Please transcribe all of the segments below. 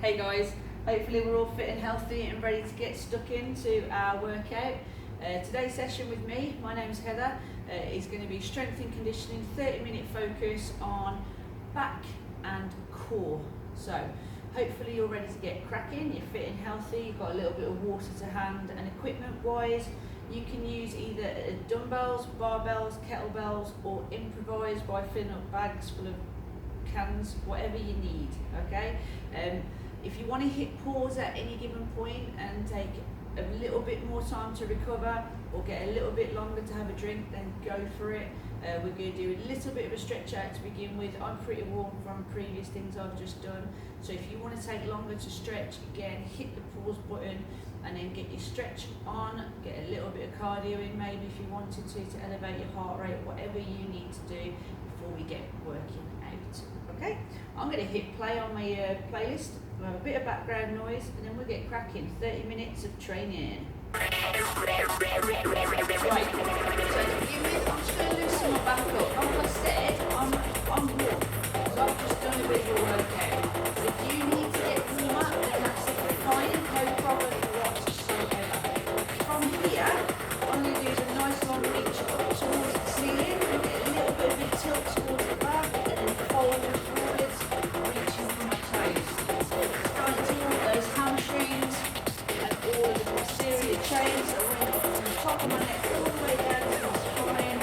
Hey guys, hopefully we're all fit and healthy and ready to get stuck into our workout. Today's session with me, my name's Heather, is going to be strength and conditioning, 30-minute focus on back and core. So hopefully you're ready to get cracking, you're fit and healthy, you've got a little bit of water to hand, and equipment wise you can use either dumbbells, barbells, kettlebells, or improvise by filling up bags full of cans, whatever you need, okay? If you want to hit pause at any given point and take a little bit more time to recover or get a little bit longer to have a drink, then go for it. We're going to do a little bit of a stretch out to begin with. I'm pretty warm from previous things I've just done, so if you want to take longer to stretch, again, hit the pause button and then get your stretch on, get a little bit of cardio in maybe if you wanted to elevate your heart rate, whatever you need to do before we get working out. Okay, I'm going to hit play on my playlist. We'll have a bit of background noise and then we'll get cracking. 30 minutes of training. Right, so to begin with, I'm just going to loosen my back up. Like I said, I'm warm, so I've just done a bit of a workout. If you need to get warmer, then that's fine, no problem whatsoever. From here, I'm going to do a nice long reach up towards the ceiling, and get a little bit of a tilt towards the back, and then fold forwards, reaching for my toes. Starting to all those hamstrings and all of the posterior chains that are running from the top of my neck all the way down to my spine,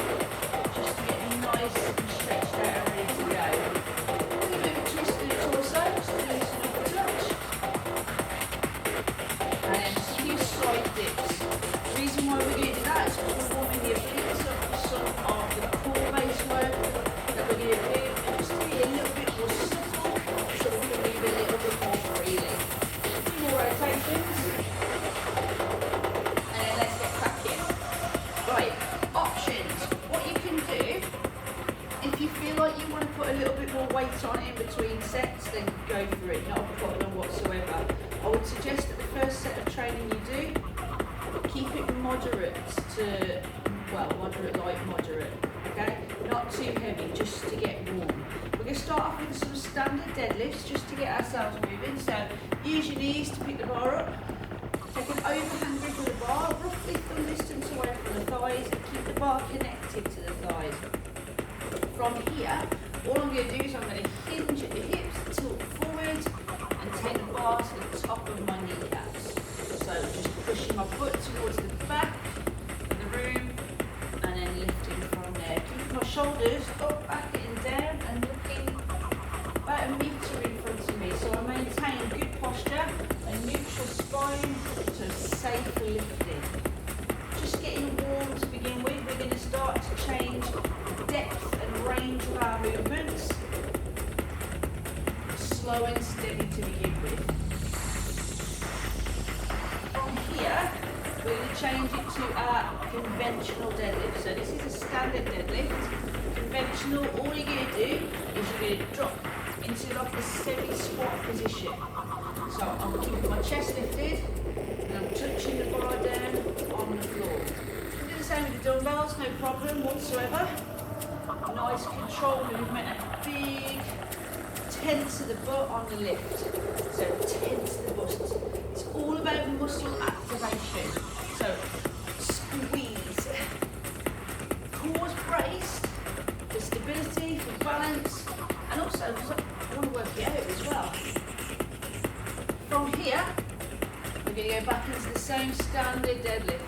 just to get nice and stretched out and ready to go. A little bit of a twist in the torso, just to loosen up a touch. And then just a few side dips. The reason why we're going to do that is because we're warming the obliques up for some of the core base work that we're going to do, and just to be a little bit more supple, so we can move a little bit more freely. A few more rotations, and then let's get cracking. Right, options. What you can do, if you feel like you want to put a little bit more weight on it in between sets, then go for it, not a problem whatsoever. I would suggest that the first set of training you do, keep it moderate to, well, moderate, light, moderate, okay? Not too heavy, just to get warm. We're going to start off with some standard deadlifts, just to get ourselves moving. So use your knees to pick the bar up. Take an overhand grip of the bar, roughly thumb distance away from the thighs, and keep the bar connected to the thighs. From here, all I'm going to do is I'm going to hinge at the hips, tilt forward, and take the bar to the top of my kneecaps. So just pushing my foot towards the back of the room, and then lifting from there. Keeping my shoulders up, back, and down, and looking about a metre in front of me. So I maintain good posture, a neutral spine to safe lifting. Just getting warm to begin with. We're going to start to change the depth and range of our movements. Slow and steady to begin with. From here, we're going to change it to our conventional deadlift. So this is a standard deadlift. Conventional, all you're going to do is you're going to drop into like a semi-squat position. So I'm keeping my chest lifted and I'm touching the bar down on the floor. We do the same with the dumbbells, no problem whatsoever. Nice control movement and big tense of the butt on the lift. So tense the butt. It's all about muscle activation. So squeeze. Core's braced for stability, for balance, and also because I want to work it out as well. From here, we're going to go back into the same standard deadlift.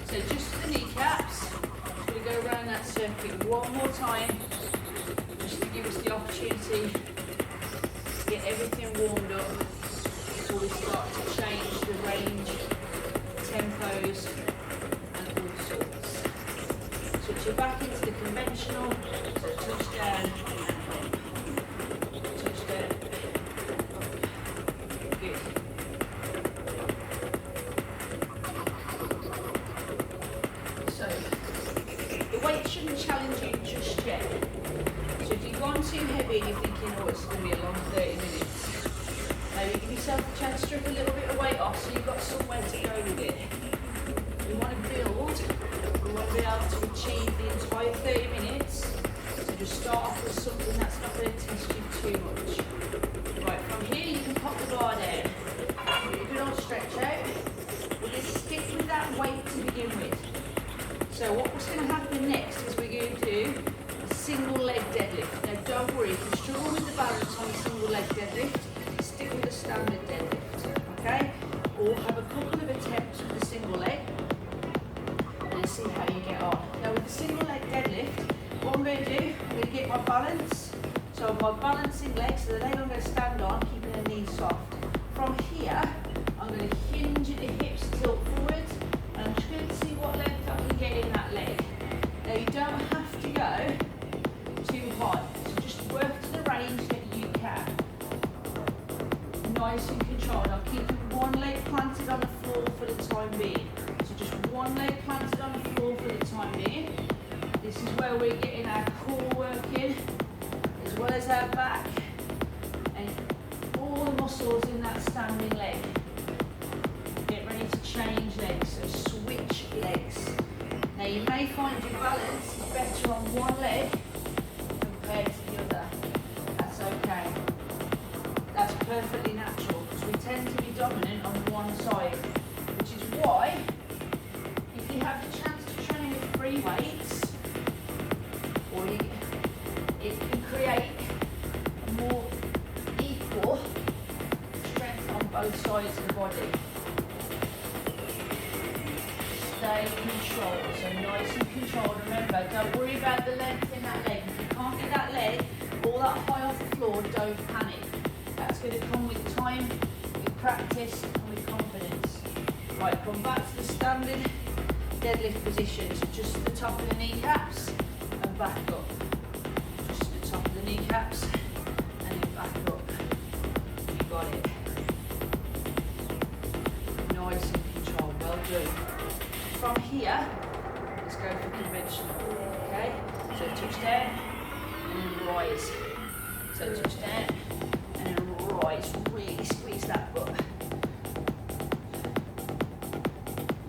So just the kneecaps. Just going to go around that circuit one more time, just to give us the opportunity to get everything warmed up before we start to change the range, tempos, and all sorts. Switching back into the conventional, so touchdown and hop. Touchdown, hop. Good. So, the weight shouldn't challenge you just yet. So if you've gone too heavy and you're thinking, oh, it's going to be a long 30 minutes, maybe give yourself a chance to strip a little bit of weight off so you've got somewhere to go with it. We want to build, we want to be able to achieve the entire 30 minutes, so just start off with something that's not going to test you too much. Right, from here you can pop the bar down. leg deadlift, stick with the standard deadlift, okay? Or have a couple of attempts with the single leg and see how you get on. Now with the single leg deadlift, what I'm going to do, I'm going to get my balance. So my balancing leg, so the leg I'm going to stand on, keeping the knees soft. From here, I'm going to hinge at the hips, tilt forwards, and I'm just going to see what length I can get in that leg. Now you don't have to go too high, so just work to the range that you can. Nice and controlled. I'm keeping one leg planted on the floor for the time being. So just one leg planted on the floor for the time being. This is where we're getting our core working, as well as our back, and all the muscles in that standing leg. Get ready to change legs, so switch legs. Now you may find your balance is better on one leg compared to the other. That's okay. That's perfectly natural because we tend to be dominant on one side, which is why if you have the chance to train with free weights, or it can create a more equal strength on both sides of the body. Stay controlled, so nice and controlled. Remember, don't worry about the length in that leg. If you can't get that leg all that high off the floor, don't panic. That's going to come with time, with practice, and with confidence. Right, come back to the standard deadlift position. So just the top of the kneecaps and back up. Just the top of the kneecaps and then back up. You got it. Nice and controlled, well done. From here, let's go for conventional, okay? So touch down and then rise. So touch down and then rise, really squeeze that butt.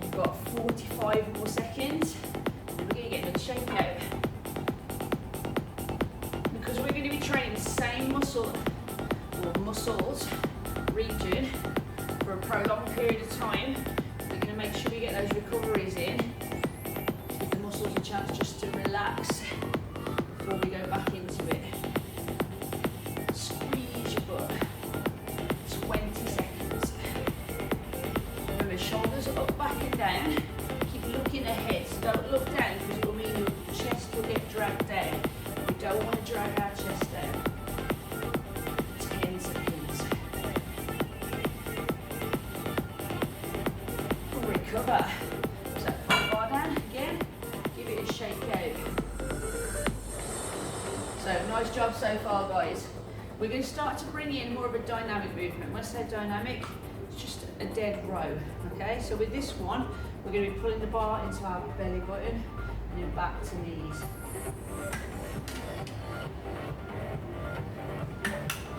You've got 45 more seconds. We're going to get another shake out. Because we're going to be training the same muscle or muscles region for a prolonged period of time, we're going to make sure we get those recoveries in. Give the muscles a chance just to relax before we go back into it. Squeeze your butt. 20 seconds. Remember, shoulders up, back and down. Keep looking ahead. So don't look down because it will mean your chest will get dragged down. We don't want to drag our chest down. 10 seconds. Recover. So put the bar down again. Give it a shake out. So nice job so far, guys. We're going to start to bring in more of a dynamic movement. When I say dynamic, it's just a dead row. Okay, so with this one, we're going to be pulling the bar into our belly button and then back to knees.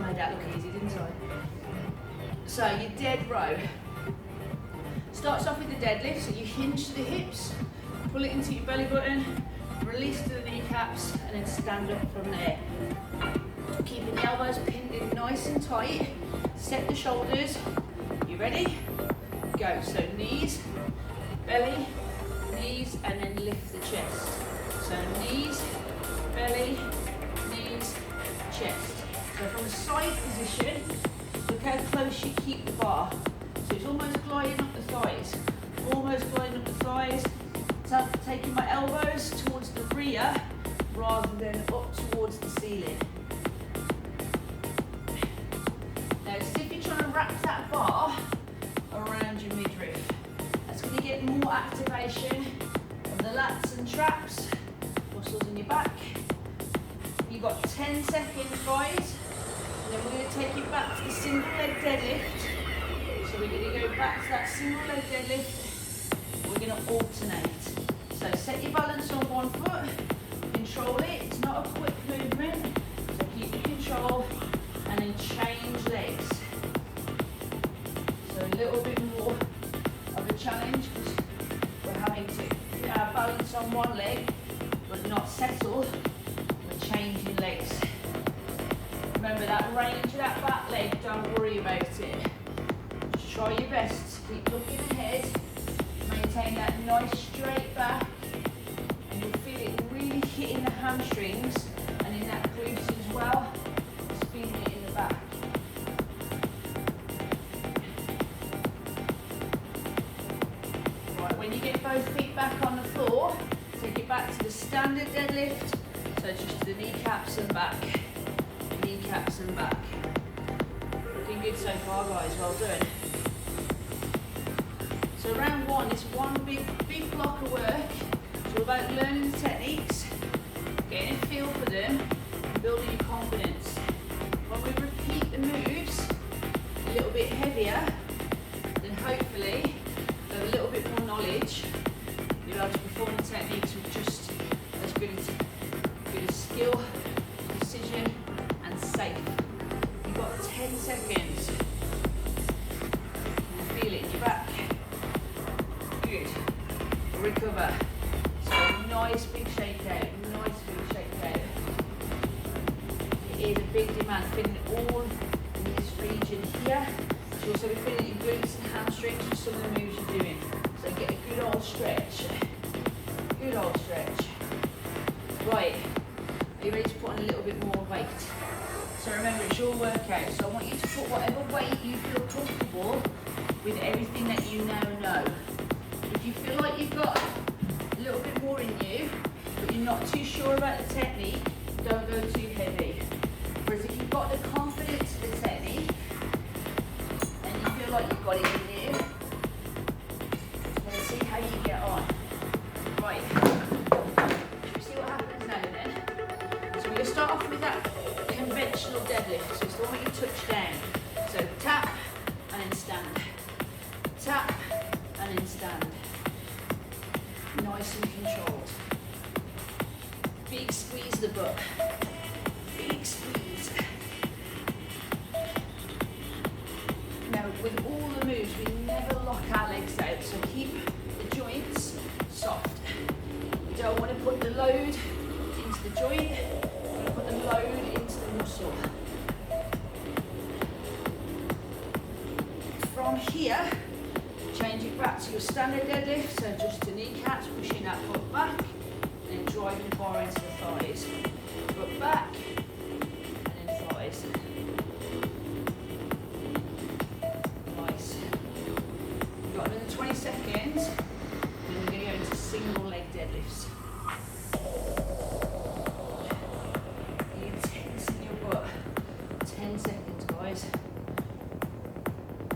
Made that look easy, didn't I? So your dead row. Starts off with the deadlift, so you hinge to the hips, pull it into your belly button, release to the kneecaps, and then stand up from there. Keeping the elbows pinned in nice and tight. Set the shoulders. You ready? Go. So knees, belly, knees, and then lift the chest. So knees, belly, knees, chest. So from the side position, look how close you keep the bar. So it's almost gliding up the thighs. Almost gliding up the thighs. So taking my elbows towards the rear rather than up towards the ceiling. Now as if you're trying to wrap that bar around your midriff. That's going to get more activation of the lats and traps, muscles in your back. You've got 10 seconds, guys. And then we're going to take you back to the single leg deadlift. So we're going to go back to that single leg deadlift. We're going to alternate. So set your balance on one foot, control it. It's not a quick movement, so keep the control and then change legs. So a little bit more of a challenge because we're having to get our balance on one leg but not settle. We're changing legs. Remember that range of that back leg, don't worry about it. Just try your best to keep looking ahead, maintain that nice straight back, and you'll feel it really hitting the hamstrings and in that glutes as well. Just feeling it in the back. both feet back on the floor. Take it back to the standard deadlift. So just the kneecaps and back. Kneecaps and back. Looking good so far, guys. Well done. So round one is one big block of work. It's all about learning the techniques, getting a feel for them, and building your confidence. When we repeat the moves a little bit heavier, then hopefully with a little bit more knowledge, you'll be able to perform the techniques with just as good as skill, precision, and safe. You've got 10 seconds. You feel it in your back. Good. Recover. So nice big shake out. Nice big shake out. It is a big demand. Feeling all in this region here. So also be feeling your glutes and hamstrings for some of the moves you're doing. So get a good old stretch. Good old stretch. Right. Are you ready to put on a little bit more weight? So remember, it's your workout. So I want you to put whatever weight you feel comfortable with everything that you now know. If you feel like you've got a little bit more in you, but you're not too sure about the technique, don't go too heavy. Whereas if you've got the confidence of the technique, and you feel like you've got it in you, let's see how you get on. Right, should we see what happens now then? So we're going to start off with that conventional deadlift, so it's the one where you touch down. So tap, and then stand. Tap, and then stand. Nice and controlled. Big squeeze the butt. Big squeeze. Now with all the moves, we never lock our legs out, so keep the joints soft. You don't want to put the load into the joint, you want to put the load into the muscle. From here, change it back to your standard deadlift, so just the kneecaps, pushing that foot back, and then driving the bar into the thighs. Foot back, and then thighs. Nice. We've got another 20 seconds, and we're going to go into single leg deadlifts. You tense in your butt. 10 seconds, guys.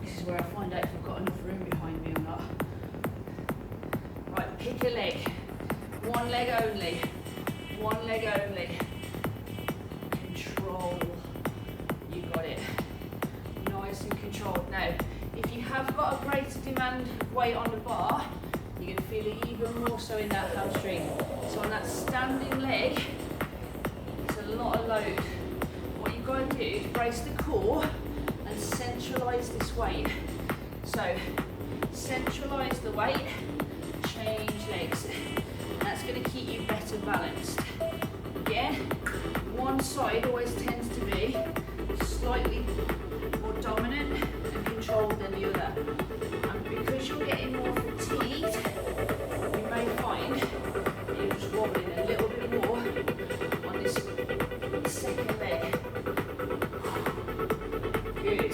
This is where I find out if I've got enough room behind me or not. Right, pick a leg. One leg only. One leg only. Control. You got it. Nice and controlled. Now, if you have got a greater demand of weight on the bar, you're going to feel it even more so in that hamstring. So on that standing leg, it's a lot of load. What you've got to do is brace the core and centralise this weight. So, centralise the weight, change legs. That's going to keep you better balanced. Again, one side always tends to be slightly more dominant and controlled than the other. And because you're getting more fatigued, you may find that you're just wobbling a little bit more on this second leg. Good.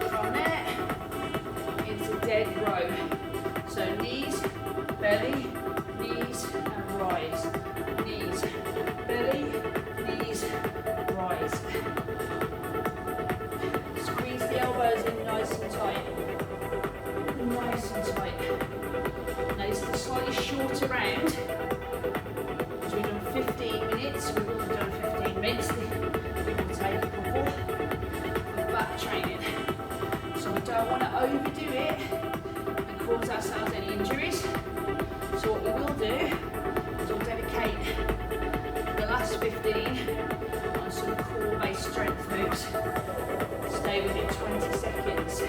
From there, into dead row. So knees, belly, knees, and rise. Knees, belly, knees, rise. Squeeze the elbows in nice and tight. Nice and tight. Now this is a slightly shorter round. So we've done 15 minutes. We've also done 15 minutes. We will take a couple of back training. So we don't want to overdo it and cause ourselves any injuries. So what we will do is we'll dedicate the last 15 on some core-based strength moves. Stay with it 20 seconds.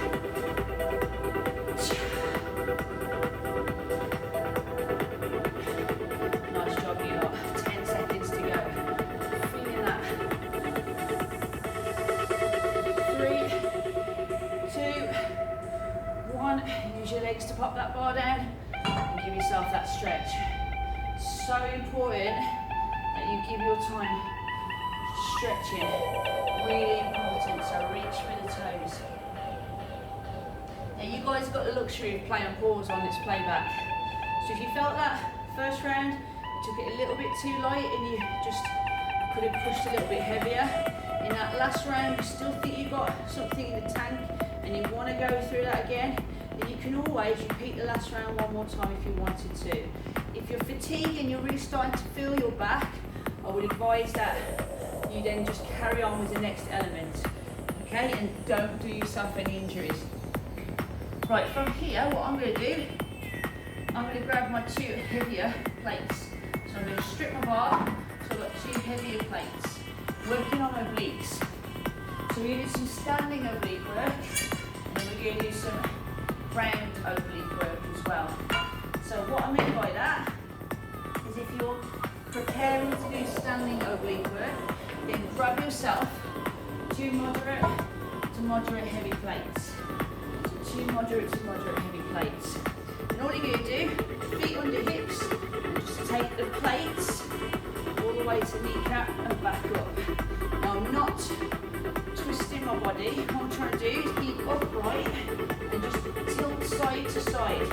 Nice job, you lot. 10 seconds to go. Feeling that. 3, 2, 1. Use your legs to pop that bar down and give yourself that stretch. So important that you give your time stretching. Really important, so reach for the toes. Now you guys have got the luxury of play and pause on this playback. So if you felt that first round, you took it a little bit too light and you just could have pushed a little bit heavier. In that last round, you still think you've got something in the tank and you want to go through that again, then you can always repeat the last round one more time if you wanted to. If you're fatigued and you're really starting to feel your back, I would advise that you then just carry on with the next element, okay? And don't do yourself any injuries. Right, from here, what I'm going to do, I'm going to grab my two heavier plates. So I'm going to strip my bar, so I've got two heavier plates. Working on obliques. So we're going to do some standing oblique work, and then we're going to do some round oblique work as well. So what I mean by that is if you're preparing to do standing oblique work, then grab yourself two moderate heavy plates. So two moderate to moderate heavy plates. And all you're going to do, feet under hips, and just take the plates all the way to kneecap and back up. Now I'm not twisting my body. What I'm trying to do is keep upright and just tilt side to side.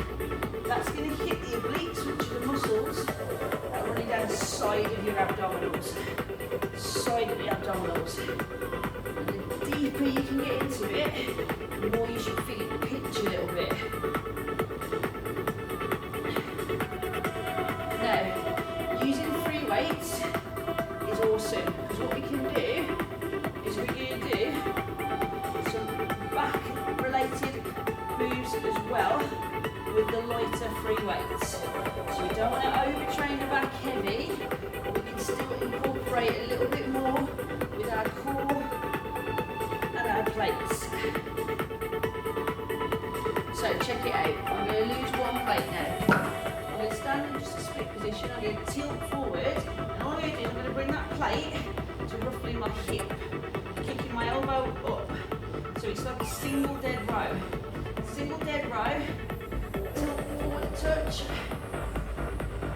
That's going to hit the obliques, which are the muscles that are running down the side of your abdominals. Side of the abdominals. And the deeper you can get into it, the more you should feel it pitch a little bit. Now, using free weights is awesome, because what we can do is we're going to do some back related moves as well with the lighter free weights. So we don't want to overtrain the back heavy, but we can still incorporate a little bit more with our core and our plates. So check it out. I'm going to lose one plate now. I'm going to stand in just a split position. I'm going to tilt forward, and all I'm going to do is I'm going to bring that plate to roughly my hip, kicking my elbow up. So it's like a single dead row. Single dead row, tilt forward, touch,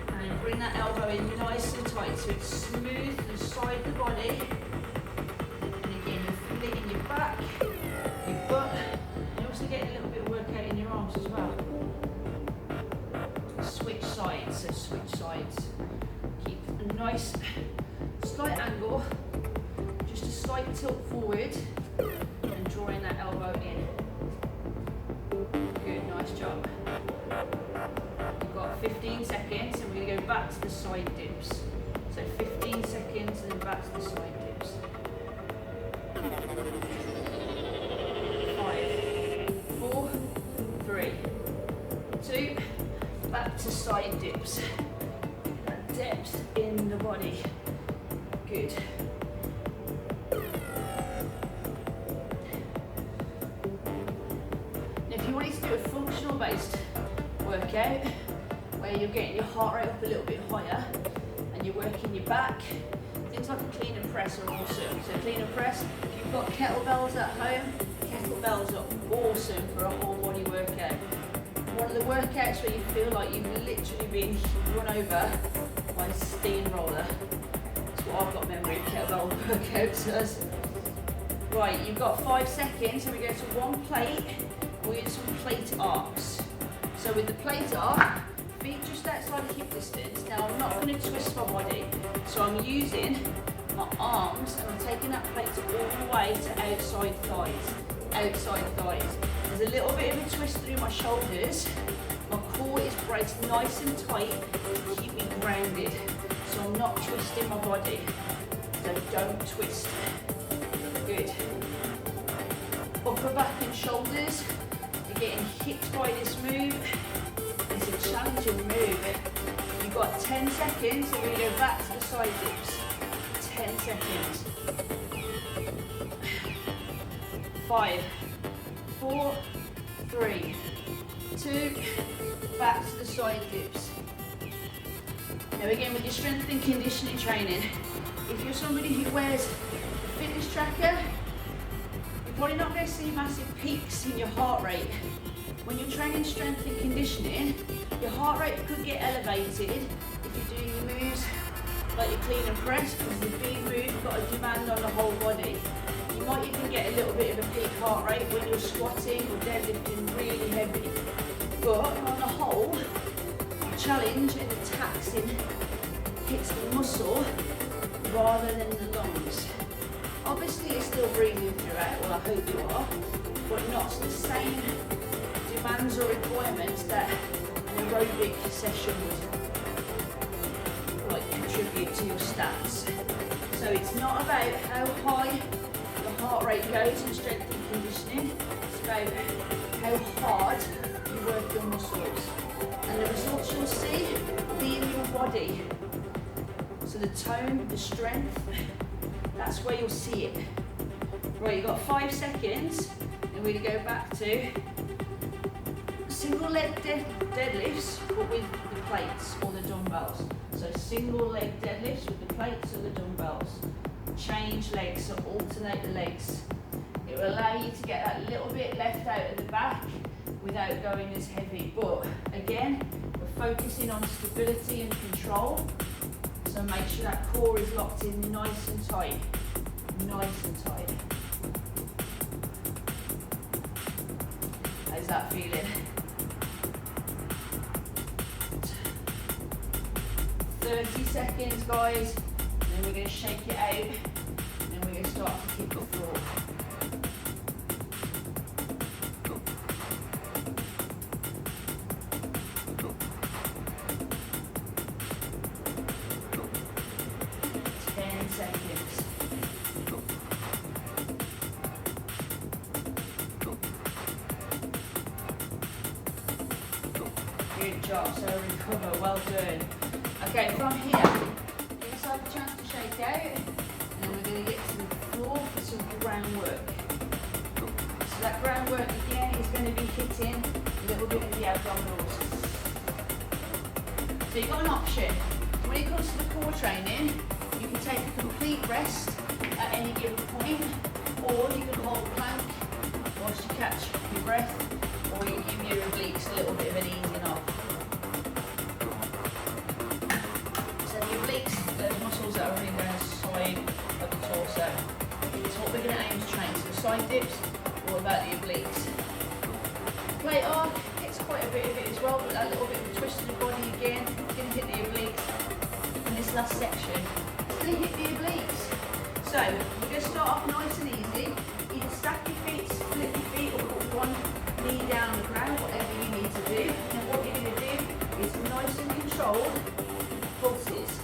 and then bring that elbow in nice and tight so it's smooth inside the body. And again, you're feeling in your back, your butt, and you're also getting a little bit of workout in your arms as well. Switch sides, so switch sides. Keep a nice slight angle, just a slight tilt forward, and drawing that elbow in. Good, nice job. You've got 15 seconds, and we're going to go back to the side dips. So 15 seconds, and then back to the side dips. 5, 4, 3, 2, back to side dips. That depth in the body. Good. If you wanted to do a functional based workout where you're getting your heart rate up a little bit higher and you're working your back, things like a clean and press are awesome. So clean and press, if you've got kettlebells at home, kettlebells are awesome for a whole body workout. One of the workouts where you feel like you've literally been run over by a steamroller. That's what I've got memory of kettlebell workouts as. Right, you've got 5 seconds, so we go to one plate. We're going to do some plate arcs. So with the plate arc, feet just outside the hip distance. Now I'm not going to twist my body, so I'm using my arms and I'm taking that plate all the way to outside thighs. Outside thighs. There's a little bit of a twist through my shoulders. My core is braced nice and tight to keep me grounded. So I'm not twisting my body. So don't twist. Good. Upper back and shoulders. You're getting hit by this move. It's a challenging move. You've got 10 seconds, so we're going to go back to the side dips. 10 seconds. 5, 4, 3, 2, back to the side dips. Now again, with your strength and conditioning training, if you're somebody who wears a fitness tracker, you're probably not going to see massive peaks in your heart rate. When you're training strength and conditioning, your heart rate could get elevated if you're doing your moves like your clean and press, because the big move got a demand on the whole body. You might even get a little bit of a peak heart rate when you're squatting or deadlifting really heavy. But on the whole, the challenge and the taxing hits the muscle rather than the lungs. Obviously you're still breathing throughout, well I hope you are, but not the same demands or requirements that an aerobic session would contribute to your stats. So it's not about how high the heart rate goes in strength and conditioning, it's about how hard you work your muscles. And the results you'll see will be in your body. So the tone, the strength, that's where you'll see it. Right, you've got 5 seconds, and we're going to go back to single leg deadlifts, but with the plates or the dumbbells. So single leg deadlifts with the plates or the dumbbells. Change legs, so alternate the legs. It will allow you to get that little bit left out at the back without going as heavy. But again, we're focusing on stability and control. So make sure that core is locked in nice and tight. Nice and tight. How's that feeling? 30 seconds, guys. Then we're going to shake it out. And then we're going to start to kick the floor. Good job, so recover, well done. Okay, from here, give yourself a chance to shake out, and then we're going to get to the floor for some groundwork. So that groundwork again is going to be hitting a little bit of the abdominals. So you've got an option. When it comes to the core training, you can take a complete rest at any given point, or you can hold plank whilst you catch your breath, or you give your obliques a little bit of an easing off. So the obliques, those muscles that are running down the side of the torso, it's what we're going to aim to train. So the side dips, all about the obliques. Plate arc, it's quite a bit of it as well, but that little bit of a twist of the body again, it's going to hit the obliques. And this last section, it's going to hit the obliques. So we're going to start off nice and easy. Either stack your feet, split your feet, or put one knee down on the ground, whatever you need to do. And what you're going to do is nice and controlled pulses.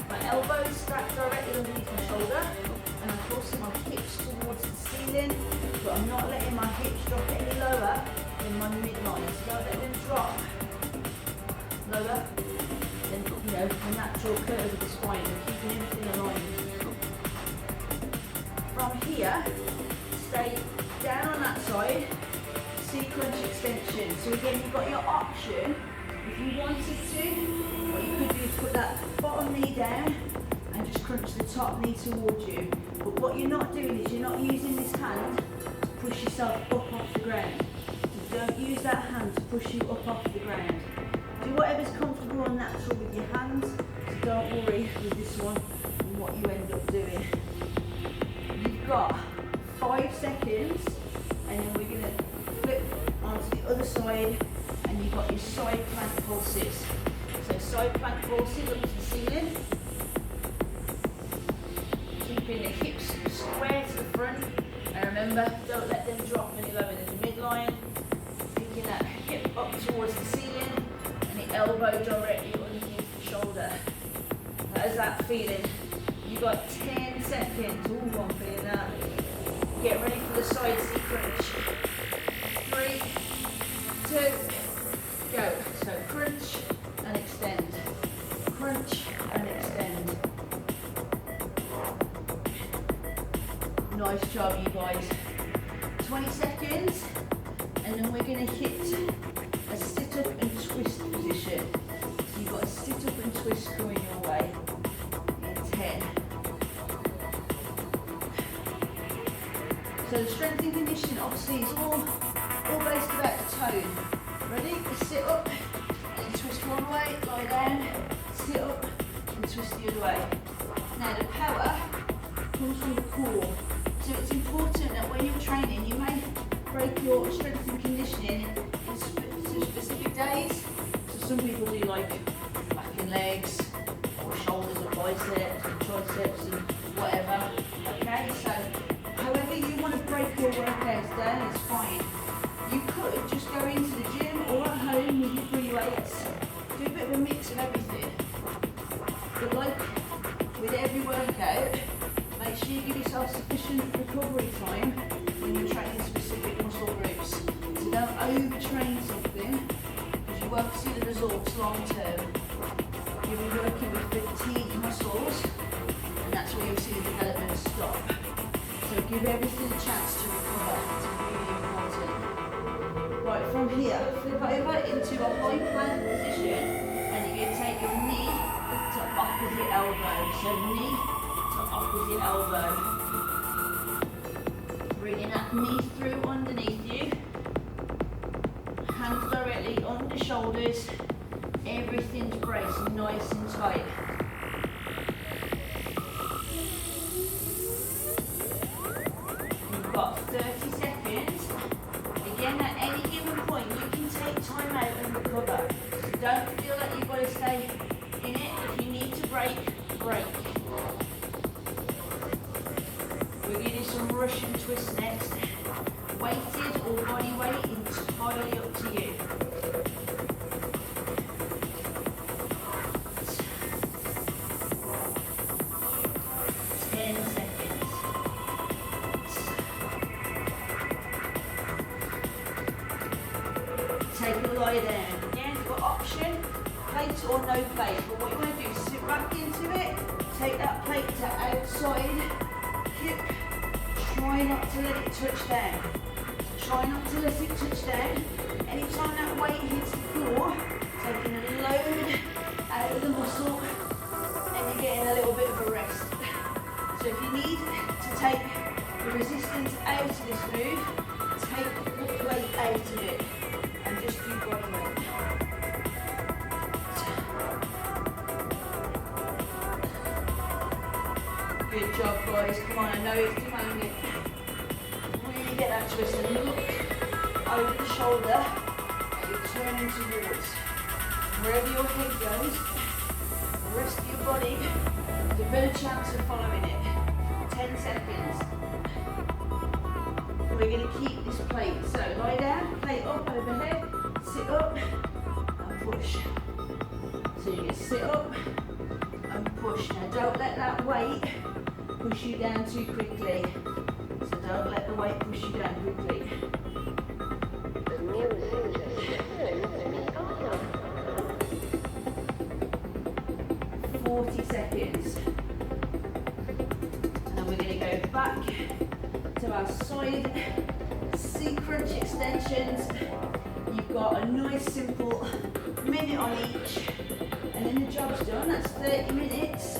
My elbows stacked directly underneath my shoulder, and I'm pulsing my hips towards the ceiling, but I'm not letting my hips drop any lower than my midline. So don't let them drop lower than the natural curve of the spine. We're keeping everything aligned. From here, stay down on that side, see crunch extension. So again, you've got your option. If you wanted to, what you could do is put that bottom knee down and just crunch the top knee towards you. But what you're not doing is you're not using this hand to push yourself up off the ground. So don't use that hand to push you up off the ground. Do whatever's comfortable and natural with your hands. So don't worry with this one and what you end up doing. You've got 5 seconds, and then we're going to flip onto the other side, and you've got your side plank pulses. So side plank pulses up to the ceiling, keeping the hips square to the front, and remember, don't let them drop any lower than the midline. Picking that hip up towards the ceiling, and the elbow directly underneath the shoulder. How's that feeling? You've got 10 seconds. Ooh, I'm feeling that. Get ready for the side C crunch. 3, 2, go. So crunch and extend. Crunch and extend. Nice job, you guys. 20 seconds, and then we're going to hit a sit up and twist position. So you've got a sit up and twist coming your way. In 10. So the strength and conditioning, obviously, it's all based about the tone. Ready? Sit up and twist one way, lie down, sit up and twist the other way. Now the power comes from the core. So it's important that when you're training, you may break your strength and conditioning in specific days. So some people do like back and legs, or shoulders or biceps and triceps and whatever. Okay, so however you want to break your workouts down, it's fine. You could just go into the gym or at home with your free weights, do a bit of a mix of everything. But like with every workout, make sure you give yourself sufficient recovery time when you're training specific muscle groups. So don't overtrain something, because you won't see the results long term. You'll be working with fatigued muscles, and that's where you'll see the development stop. So give everything a chance to recover. It's really important. Right, from here, flip over into a high plank position, and you're going to take your knee to opposite elbow. So knee to opposite elbow. Bringing that knee through underneath you. Hands directly under shoulders. Everything's braced nice and tight. You've got 30 seconds. Again, at any given point, you can take time out and recover. So don't feel like you've got to stay in it. If you need to break, break. We're going to do some Russian twists next. Weighted or body weight, entirely up to you. 10 seconds. Take a lie down. Again, you've got option, plate or no plate. But what you want to do is sit back into it, take that plate to outside hip. Try not to let it touch down. Try not to let it touch down. Anytime that weight hits the floor, taking a load out of the muscle, and you're getting a little bit of a rest. So if you need to take the resistance out of this move, take the plate out of it, and just do body weight. Good job, guys. Come on, I know it's demanding. Really get that twist and look over the shoulder as you're turning towards. Wherever your head goes, the rest of your body has a better chance of following it. 10 seconds. We're going to keep this plate. So lie down, plate up overhead, sit up and push. So you sit up and push. Now don't let that weight push you down too quickly. So don't let the weight push you down quickly. 40 seconds. And then we're going to go back to our side C-crunch extensions. You've got a nice simple minute on each. And then the job's done. That's 30 minutes.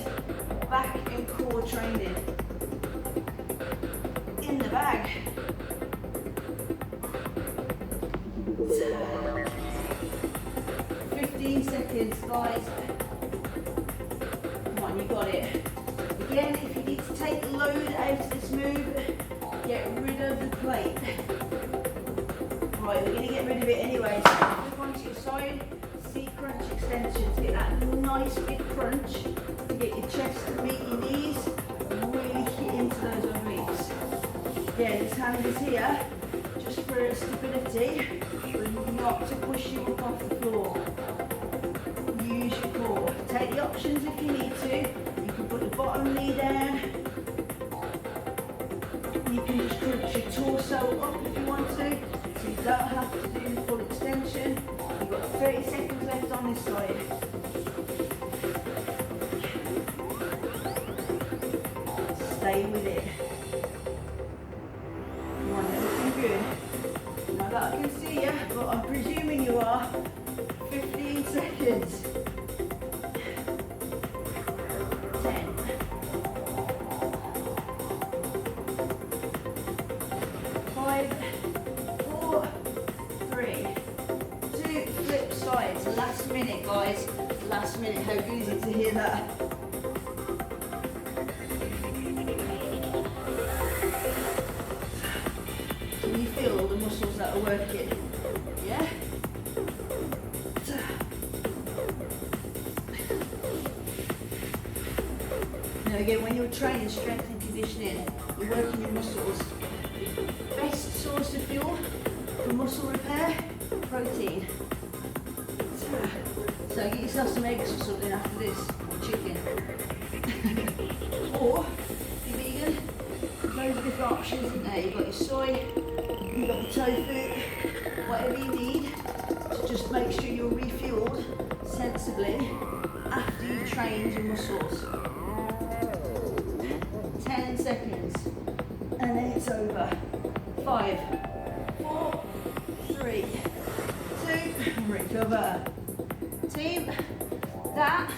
Back and core training. In the bag. 15 seconds, guys. Come on, you got it. Again, if you need to take the load out of this move, get rid of the plate. Right, we're going to get rid of it anyway. So flip onto your side, C-crunch extensions. Get that nice big crunch to get your chest to meet your knees and really hit into those obliques. Yeah, this hand is here just for stability, but not to push you up off the floor. Use your core. Take the options if you need to. You can put the bottom knee down. You can just crunch your torso up if you want to, so you don't have to do the full extension. You've got 30 seconds left on this side. Stay with it. Come on, you're looking good. Now that I can see you, but I'm presuming you are. 15 seconds. 10. 5, 4, 3, 2, flip sides. Last minute, guys. Last minute. How good is it to hear that? are working. Yeah? Now again, when you're training strength and conditioning, you're working your muscles. The best source of fuel for muscle repair, protein. So get yourself some eggs or something after this, or chicken. Or, if you're vegan, there's loads of different options, isn't there? You've got your soy, you've got your tofu, whatever you need to just make sure you're refueled sensibly after you've trained your muscles. 10 seconds, and then it's over. 5, 4, 3, 2, recover. Team, that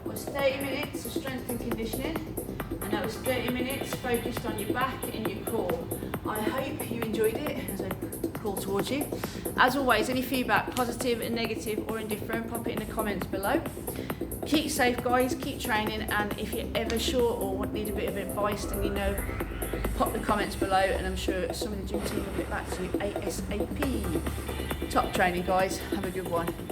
was 30 minutes of strength and conditioning, and that was 30 minutes focused on your back and your core. I hope you enjoyed it as I call towards you. As always, any feedback, positive and negative or indifferent, pop it in the comments below. Keep safe guys, keep training, and if you're ever short or need a bit of advice, then you know, pop the comments below and I'm sure some of the gym team will get back to you ASAP. Top training guys, have a good one.